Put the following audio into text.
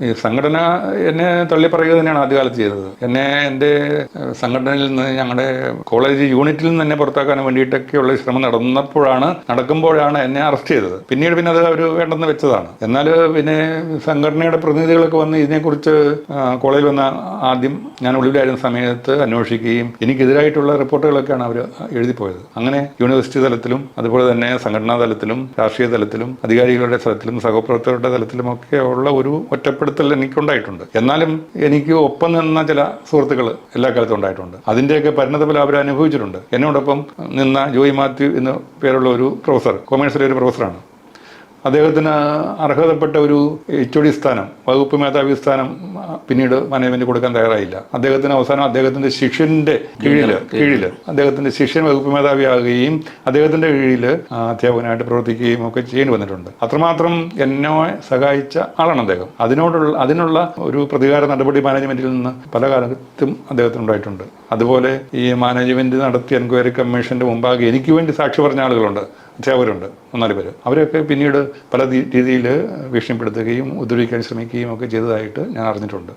ഈ സംഘടന എന്നെ തള്ളിപ്പറയുക തന്നെയാണ് ആദ്യകാലത്ത് ചെയ്തത്. എന്നെ എൻ്റെ സംഘടനയിൽ നിന്ന്, ഞങ്ങളുടെ കോളേജ് യൂണിറ്റിൽ നിന്ന് എന്നെ പുറത്താക്കാൻ വേണ്ടിയിട്ടൊക്കെയുള്ള ശ്രമം നടക്കുമ്പോഴാണ് എന്നെ അറസ്റ്റ് ചെയ്തത്. പിന്നീട് അത് അവർ വേണ്ടെന്ന് വെച്ചതാണ്. എന്നാൽ പിന്നെ സംഘടനയുടെ പ്രതിനിധികളൊക്കെ വന്ന് ഇതിനെക്കുറിച്ച് കോളേജിൽ വന്ന ആദ്യം ഞാൻ ഒളിവിലായിരുന്ന സമയത്ത് അന്വേഷിക്കുകയും എനിക്കെതിരായിട്ടുള്ള റിപ്പോർട്ടുകളൊക്കെയാണ് അവർ എഴുതിപ്പോയത്. അങ്ങനെ യൂണിവേഴ്സിറ്റി തലത്തിലും അതുപോലെ തന്നെ സംഘടനാ തലത്തിലും രാഷ്ട്രീയ തലത്തിലും അധികാരികളുടെ തലത്തിലും സഹപ്രവർത്തകരുടെ തലത്തിലുമൊക്കെ ഉള്ള ഒരു ഒറ്റപ്പെടുത്തൽ എനിക്കുണ്ടായിട്ടുണ്ട്. എന്നാലും എനിക്ക് ഒപ്പം നിന്ന ചില സുഹൃത്തുക്കൾ എല്ലാ കാലത്തും ഉണ്ടായിട്ടുണ്ട്. അതിൻ്റെയൊക്കെ പരിണതഫലം അവർ അനുഭവിച്ചിട്ടുണ്ട്. എന്നോടൊപ്പം നിന്ന ജോയി മാത്യു എന്ന പേരുള്ള ഒരു പ്രൊഫസർ, കൊമേഴ്സിലെ ഒരു പ്രൊഫസറാണ്. അദ്ദേഹത്തിന് അർഹതപ്പെട്ട ഒരു HOD സ്ഥാനം, വകുപ്പ് മേധാവി സ്ഥാനം പിന്നീട് മാനേജ്മെന്റ് കൊടുക്കാൻ തയ്യാറായില്ല. അദ്ദേഹത്തിന് അവസാനം അദ്ദേഹത്തിന്റെ ശിഷ്യന്റെ കീഴിൽ അദ്ദേഹത്തിന്റെ ശിഷ്യൻ വകുപ്പ് മേധാവിയാകുകയും അദ്ദേഹത്തിന്റെ കീഴിൽ അധ്യാപകനായിട്ട് പ്രവർത്തിക്കുകയും ഒക്കെ ചെയ്യേണ്ടി വന്നിട്ടുണ്ട്. അത്രമാത്രം എന്നെ സഹായിച്ച ആളാണ് അദ്ദേഹം. അതിനുള്ള ഒരു പ്രതികാര നടപടി മാനേജ്മെന്റിൽ നിന്ന് പല കാലത്തും അദ്ദേഹത്തിനുണ്ടായിട്ടുണ്ട്. അതുപോലെ ഈ മാനേജ്മെന്റ് നടത്തിയ എൻക്വയറി കമ്മീഷന്റെ മുമ്പാകെ എനിക്ക് വേണ്ടി സാക്ഷി പറഞ്ഞ ആളുകളുണ്ട്, അധ്യാപകരുണ്ട്, 3-4 പേര്. അവരൊക്കെ പിന്നീട് പല രീതിയിൽ ഭീഷണിപ്പെടുത്തുകയും ഉപദ്രവിക്കാൻ ശ്രമിക്കുകയും ഒക്കെ ചെയ്തതായിട്ട് ഞാൻ അറിഞ്ഞിട്ടുണ്ട്.